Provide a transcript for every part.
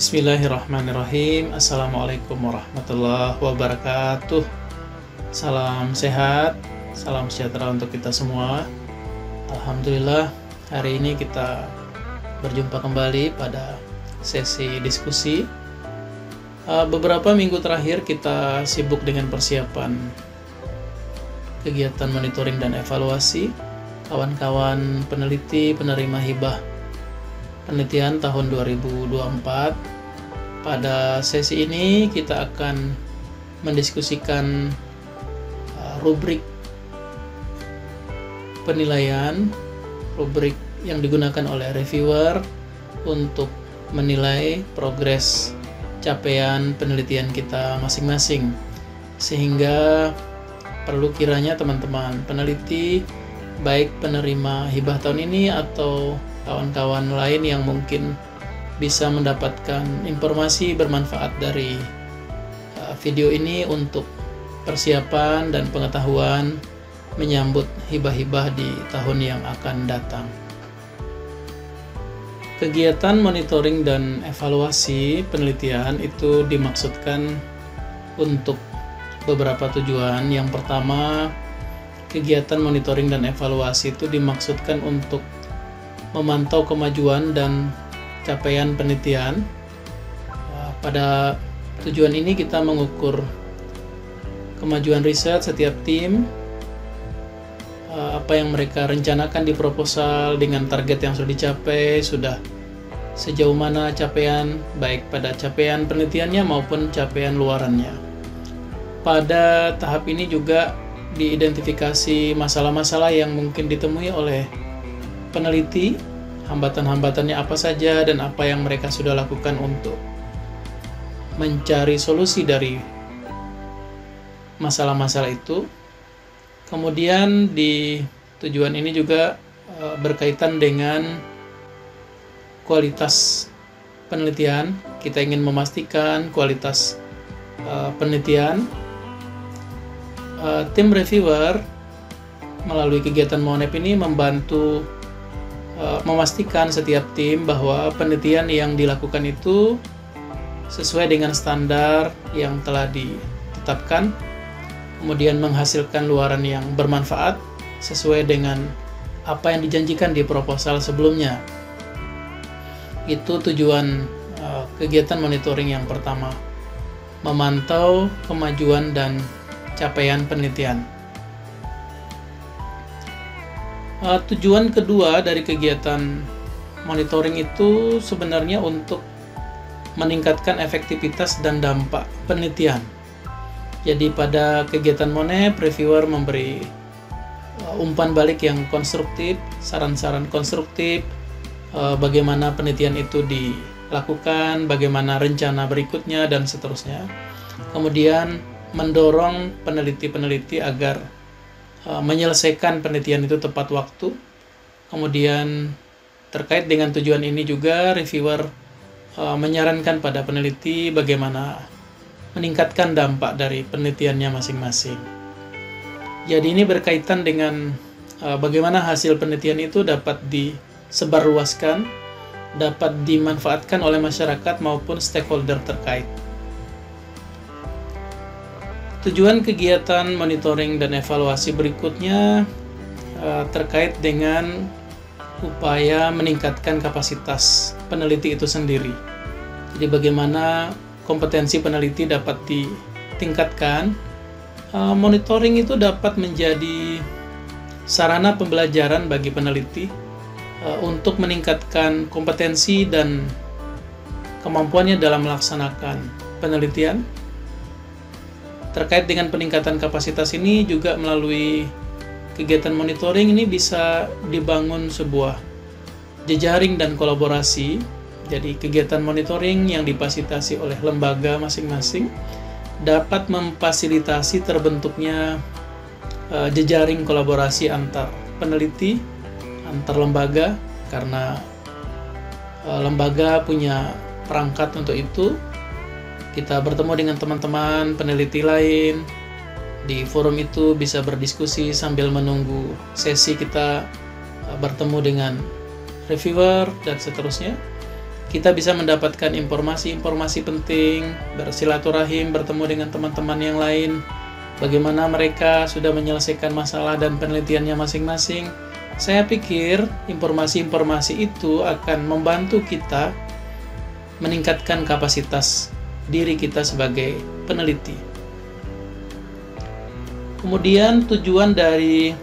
Bismillahirrahmanirrahim. Assalamualaikum warahmatullahi wabarakatuh. Salam sehat, salam sejahtera untuk kita semua. Alhamdulillah, hari ini kita berjumpa kembali pada sesi diskusi. Beberapa minggu terakhir kita sibuk dengan persiapan kegiatan monitoring dan evaluasi kawan-kawan peneliti penerima hibah penelitian tahun 2024. Pada sesi ini kita akan mendiskusikan rubrik penilaian, rubrik yang digunakan oleh reviewer untuk menilai progres capaian penelitian kita masing-masing. Sehingga perlu kiranya teman-teman peneliti, baik penerima hibah tahun ini atau kawan-kawan lain yang mungkin bisa mendapatkan informasi bermanfaat dari video ini untuk persiapan dan pengetahuan menyambut hibah-hibah di tahun yang akan datang. Kegiatan monitoring dan evaluasi penelitian itu dimaksudkan untuk beberapa tujuan. Yang pertama, kegiatan monitoring dan evaluasi itu dimaksudkan untuk memantau kemajuan dan capaian penelitian. Pada tujuan ini kita mengukur kemajuan riset setiap tim, apa yang mereka rencanakan di proposal dengan target yang sudah dicapai, sudah sejauh mana capaian, baik pada capaian penelitiannya maupun capaian luarannya. Pada tahap ini juga diidentifikasi masalah-masalah yang mungkin ditemui oleh peneliti, hambatan-hambatannya apa saja dan apa yang mereka sudah lakukan untuk mencari solusi dari masalah-masalah itu. Kemudian di tujuan ini juga berkaitan dengan kualitas penelitian. Kita ingin memastikan kualitas penelitian. Tim reviewer melalui kegiatan MONEP ini membantu memastikan setiap tim bahwa penelitian yang dilakukan itu sesuai dengan standar yang telah ditetapkan, kemudian menghasilkan luaran yang bermanfaat sesuai dengan apa yang dijanjikan di proposal sebelumnya. Itu tujuan kegiatan monitoring yang pertama, memantau kemajuan dan capaian penelitian. Tujuan kedua dari kegiatan monitoring itu sebenarnya untuk meningkatkan efektivitas dan dampak penelitian. Jadi pada kegiatan MONEP, reviewer memberi umpan balik yang konstruktif, saran-saran konstruktif, bagaimana penelitian itu dilakukan, bagaimana rencana berikutnya, dan seterusnya. Kemudian mendorong peneliti-peneliti agar menyelesaikan penelitian itu tepat waktu. Kemudian terkait dengan tujuan ini juga reviewer menyarankan pada peneliti bagaimana meningkatkan dampak dari penelitiannya masing-masing. Jadi ini berkaitan dengan bagaimana hasil penelitian itu dapat disebarluaskan, dapat dimanfaatkan oleh masyarakat maupun stakeholder terkait. Tujuan kegiatan monitoring dan evaluasi berikutnya terkait dengan upaya meningkatkan kapasitas peneliti itu sendiri. Jadi bagaimana kompetensi peneliti dapat ditingkatkan. Monitoring itu dapat menjadi sarana pembelajaran bagi peneliti untuk meningkatkan kompetensi dan kemampuannya dalam melaksanakan penelitian. Terkait dengan peningkatan kapasitas ini juga melalui kegiatan monitoring ini bisa dibangun sebuah jejaring dan kolaborasi. Jadi kegiatan monitoring yang difasilitasi oleh lembaga masing-masing dapat memfasilitasi terbentuknya jejaring kolaborasi antar peneliti, antar lembaga, karena lembaga punya perangkat untuk itu. Kita bertemu dengan teman-teman peneliti lain di forum itu, bisa berdiskusi sambil menunggu sesi kita bertemu dengan reviewer dan seterusnya. kita bisa mendapatkan informasi-informasi penting, bersilaturahim, bertemu dengan teman-teman yang lain, bagaimana mereka sudah menyelesaikan masalah dan penelitiannya masing-masing. Saya pikir informasi-informasi itu akan membantu kita meningkatkan kapasitas diri kita sebagai peneliti. Kemudian tujuan dari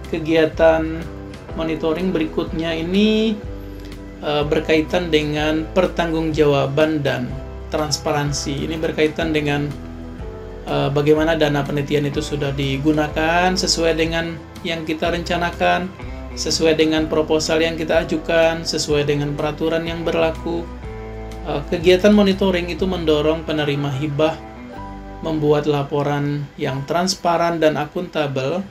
kegiatan monitoring berikutnya ini berkaitan dengan pertanggungjawaban dan transparansi. Ini berkaitan dengan bagaimana dana penelitian itu sudah digunakan sesuai dengan yang kita rencanakan, sesuai dengan proposal yang kita ajukan, sesuai dengan peraturan yang berlaku. Kegiatan monitoring itu mendorong penerima hibah membuat laporan yang transparan dan akuntabel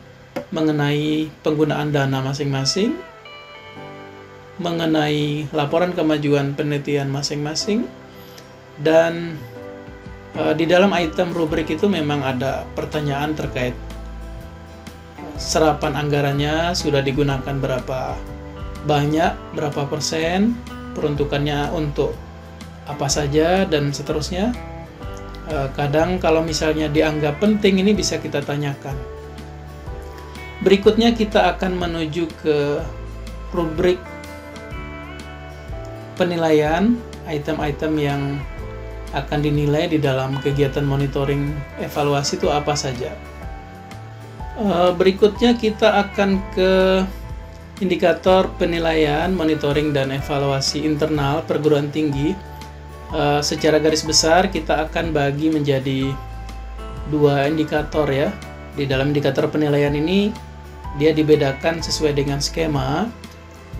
mengenai penggunaan dana masing-masing, mengenai laporan kemajuan penelitian masing-masing, dan di dalam item rubrik itu memang ada pertanyaan terkait serapan anggarannya sudah digunakan berapa banyak, berapa persen, peruntukannya untuk apa saja, dan seterusnya. Kadang kalau misalnya dianggap penting, ini bisa kita tanyakan. Berikutnya kita akan menuju ke rubrik penilaian, item-item yang akan dinilai di dalam kegiatan monitoring evaluasi itu apa saja. Berikutnya kita akan ke indikator penilaian, monitoring, dan evaluasi internal perguruan tinggi. Secara garis besar kita akan bagi menjadi 2 indikator ya. Di dalam indikator penilaian ini dia dibedakan sesuai dengan skema,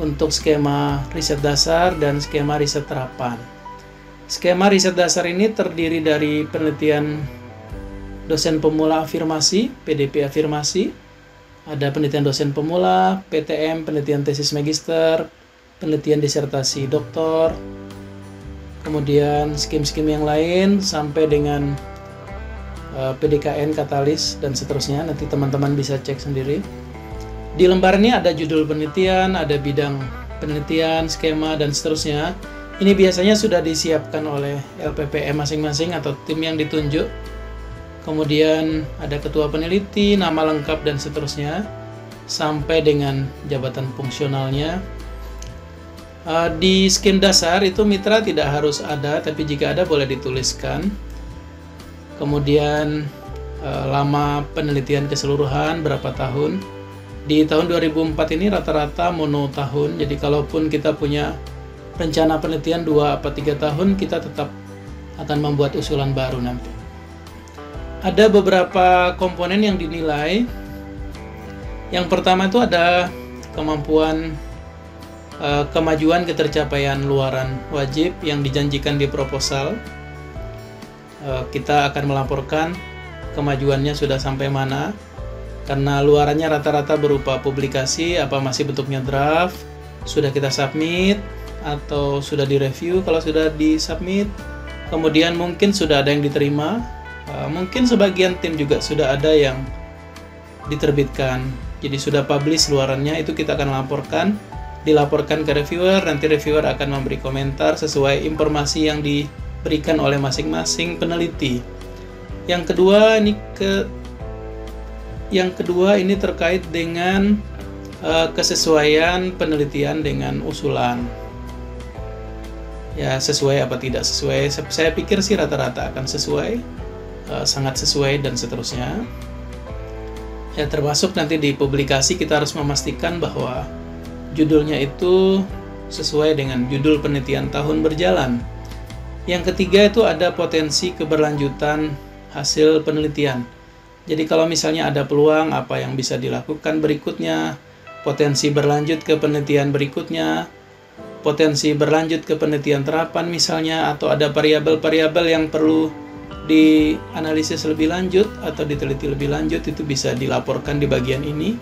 untuk skema riset dasar dan skema riset terapan. Skema riset dasar ini terdiri dari penelitian dosen pemula afirmasi, PDP afirmasi, ada penelitian dosen pemula, PTM, penelitian tesis magister, penelitian disertasi doktor, kemudian skim-skim yang lain sampai dengan PDKN, katalis, dan seterusnya. Nanti teman-teman bisa cek sendiri. Di lembar ini ada judul penelitian, ada bidang penelitian, skema, dan seterusnya. Ini biasanya sudah disiapkan oleh LPPM masing-masing atau tim yang ditunjuk. Kemudian ada ketua peneliti, nama lengkap, dan seterusnya, sampai dengan jabatan fungsionalnya. Di skim dasar itu mitra tidak harus ada, tapi jika ada boleh dituliskan. Kemudian lama penelitian keseluruhan berapa tahun. Di tahun 2004 ini rata-rata mono tahun, jadi kalaupun kita punya rencana penelitian 2 atau 3 tahun, kita tetap akan membuat usulan baru nanti. Ada beberapa komponen yang dinilai. Yang pertama itu ada kemampuan kemajuan ketercapaian luaran wajib yang dijanjikan di proposal. Kita akan melaporkan kemajuannya sudah sampai mana, karena luarannya rata-rata berupa publikasi, apa masih bentuknya draft, sudah kita submit, atau sudah direview kalau sudah disubmit, kemudian mungkin sudah ada yang diterima, mungkin sebagian tim juga sudah ada yang diterbitkan, jadi sudah publish luarannya. Itu kita akan dilaporkan ke reviewer, nanti reviewer akan memberi komentar sesuai informasi yang diberikan oleh masing-masing peneliti. Yang kedua ini terkait dengan kesesuaian penelitian dengan usulan. Ya, sesuai apa tidak sesuai, saya pikir sih rata-rata akan sesuai, sangat sesuai, dan seterusnya. Ya, termasuk nanti di publikasi kita harus memastikan bahwa judulnya itu sesuai dengan judul penelitian tahun berjalan. Yang ketiga itu ada potensi keberlanjutan hasil penelitian. Jadi kalau misalnya ada peluang, apa yang bisa dilakukan berikutnya, potensi berlanjut ke penelitian berikutnya, potensi berlanjut ke penelitian terapan misalnya, atau ada variabel-variabel yang perlu dianalisis lebih lanjut atau diteliti lebih lanjut, itu bisa dilaporkan di bagian ini.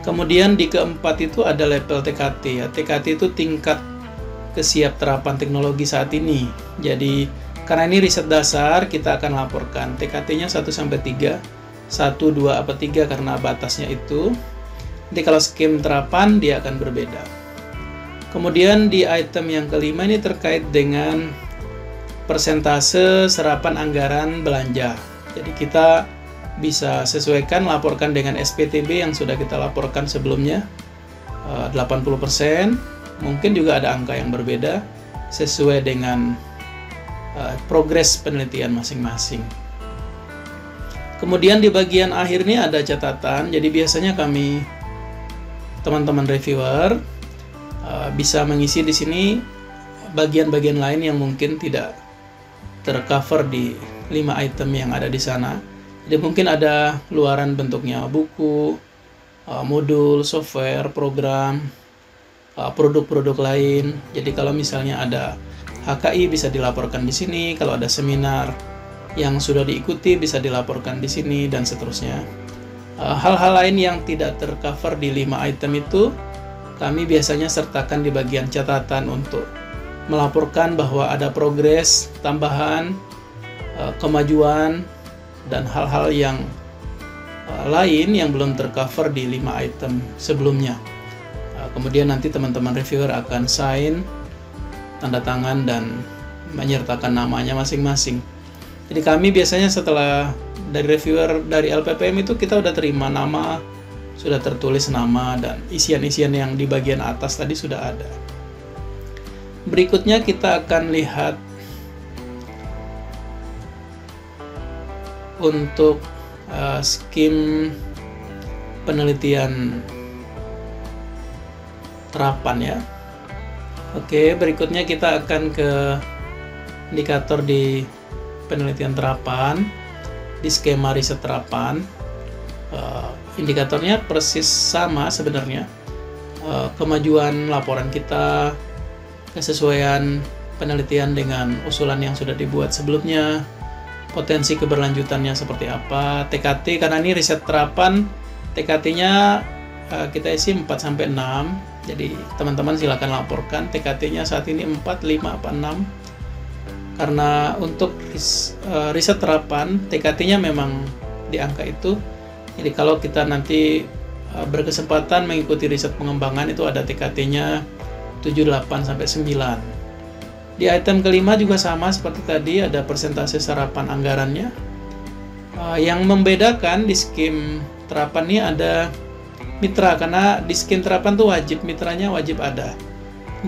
Kemudian di keempat itu ada level TKT ya. TKT itu tingkat kesiapterapan teknologi saat ini. Jadi karena ini riset dasar, kita akan laporkan TKT-nya 1-3, 1, 2, apa 3 karena batasnya itu. Nanti kalau skim terapan dia akan berbeda. Kemudian di item yang kelima ini terkait dengan persentase serapan anggaran belanja. Jadi kita bisa sesuaikan, laporkan dengan SPTB yang sudah kita laporkan sebelumnya, 80%. Mungkin juga ada angka yang berbeda sesuai dengan progres penelitian masing-masing. Kemudian di bagian akhir ini ada catatan. Jadi biasanya kami, teman-teman reviewer, bisa mengisi di sini bagian-bagian lain yang mungkin tidak tercover di 5 item yang ada di sana. Jadi mungkin ada luaran bentuknya buku, modul, software, program, produk-produk lain. Jadi kalau misalnya ada HKI bisa dilaporkan di sini, kalau ada seminar yang sudah diikuti bisa dilaporkan di sini, dan seterusnya. Hal-hal lain yang tidak tercover di 5 item itu kami biasanya sertakan di bagian catatan untuk melaporkan bahwa ada progres, tambahan, kemajuan, dan hal-hal yang lain yang belum tercover di 5 item sebelumnya. Kemudian nanti teman-teman reviewer akan sign, tanda tangan, dan menyertakan namanya masing-masing. Jadi kami biasanya setelah dari reviewer dari LPPM itu kita udah terima nama, sudah tertulis nama, dan isian-isian yang di bagian atas tadi sudah ada. Berikutnya kita akan lihat untuk skim penelitian terapan ya. Oke, berikutnya kita akan ke indikator di penelitian terapan, di skema riset terapan. Indikatornya persis sama sebenarnya. Kemajuan laporan kita, kesesuaian penelitian dengan usulan yang sudah dibuat sebelumnya, potensi keberlanjutannya seperti apa, TKT, karena ini riset terapan, TKT-nya kita isi 4-6, jadi teman-teman silakan laporkan TKT-nya saat ini 4, 5, apa 6. Karena untuk riset terapan, TKT-nya memang di angka itu. Jadi kalau kita nanti berkesempatan mengikuti riset pengembangan, itu ada TKT-nya 7, 8, sampai 9. Di item kelima juga sama seperti tadi, ada persentase serapan anggarannya. Yang membedakan di skim terapan ini ada mitra, karena di skim terapan tuh wajib, mitranya wajib ada.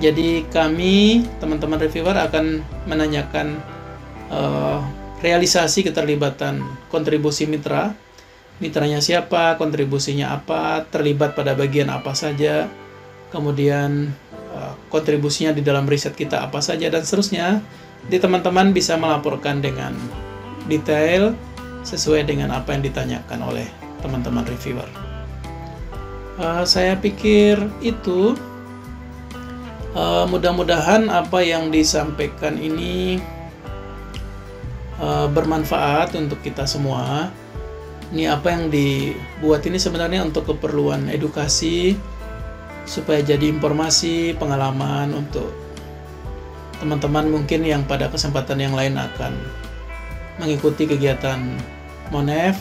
Jadi kami, teman-teman reviewer, akan menanyakan realisasi keterlibatan kontribusi mitra. Mitranya siapa, kontribusinya apa, terlibat pada bagian apa saja, kemudian kontribusinya di dalam riset kita apa saja, dan seterusnya. Jadi teman-teman bisa melaporkan dengan detail sesuai dengan apa yang ditanyakan oleh teman-teman reviewer. Saya pikir itu. Mudah-mudahan apa yang disampaikan ini bermanfaat untuk kita semua. Ini apa yang dibuat ini sebenarnya untuk keperluan edukasi, supaya jadi informasi, pengalaman untuk teman-teman mungkin yang pada kesempatan yang lain akan mengikuti kegiatan MONEF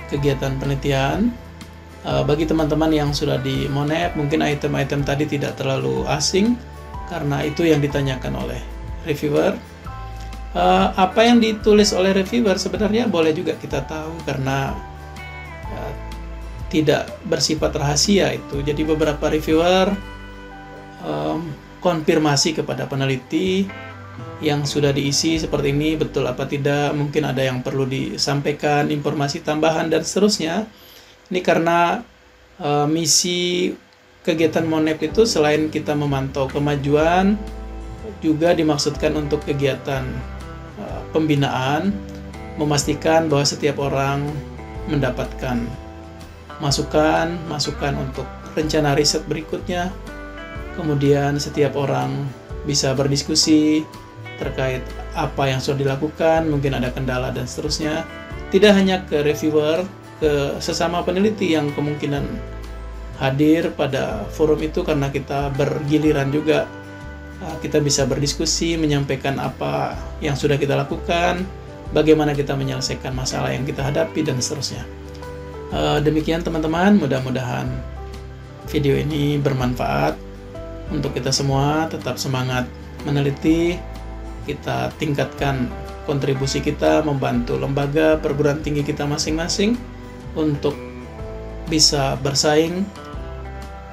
kegiatan penelitian. Bagi teman-teman yang sudah di MONEF, mungkin item-item tadi tidak terlalu asing, karena itu yang ditanyakan oleh reviewer. Apa yang ditulis oleh reviewer sebenarnya boleh juga kita tahu, karena tidak bersifat rahasia itu. Jadi beberapa reviewer konfirmasi kepada peneliti yang sudah diisi seperti ini, betul apa tidak, mungkin ada yang perlu disampaikan, informasi tambahan, dan seterusnya. Ini karena misi kegiatan MONEF itu selain kita memantau kemajuan, juga dimaksudkan untuk kegiatan pembinaan, memastikan bahwa setiap orang mendapatkan masukan untuk rencana riset berikutnya. Kemudian setiap orang bisa berdiskusi terkait apa yang sudah dilakukan, mungkin ada kendala dan seterusnya. Tidak hanya ke reviewer, ke sesama peneliti yang kemungkinan hadir pada forum itu, karena kita bergiliran juga. Kita bisa berdiskusi, menyampaikan apa yang sudah kita lakukan, bagaimana kita menyelesaikan masalah yang kita hadapi, dan seterusnya. Demikian teman-teman, mudah-mudahan video ini bermanfaat untuk kita semua. Tetap semangat meneliti, kita tingkatkan kontribusi kita membantu lembaga perguruan tinggi kita masing-masing untuk bisa bersaing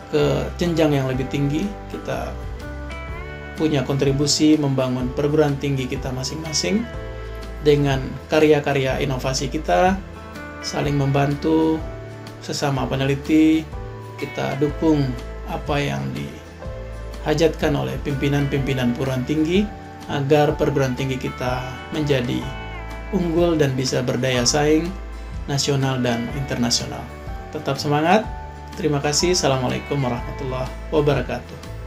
ke jenjang yang lebih tinggi. Kita punya kontribusi membangun perguruan tinggi kita masing-masing dengan karya-karya inovasi kita, saling membantu sesama peneliti. Kita dukung apa yang dihajatkan oleh pimpinan-pimpinan perguruan tinggi agar perguruan tinggi kita menjadi unggul dan bisa berdaya saing nasional dan internasional. Tetap semangat. Terima kasih. Assalamualaikum warahmatullahi wabarakatuh.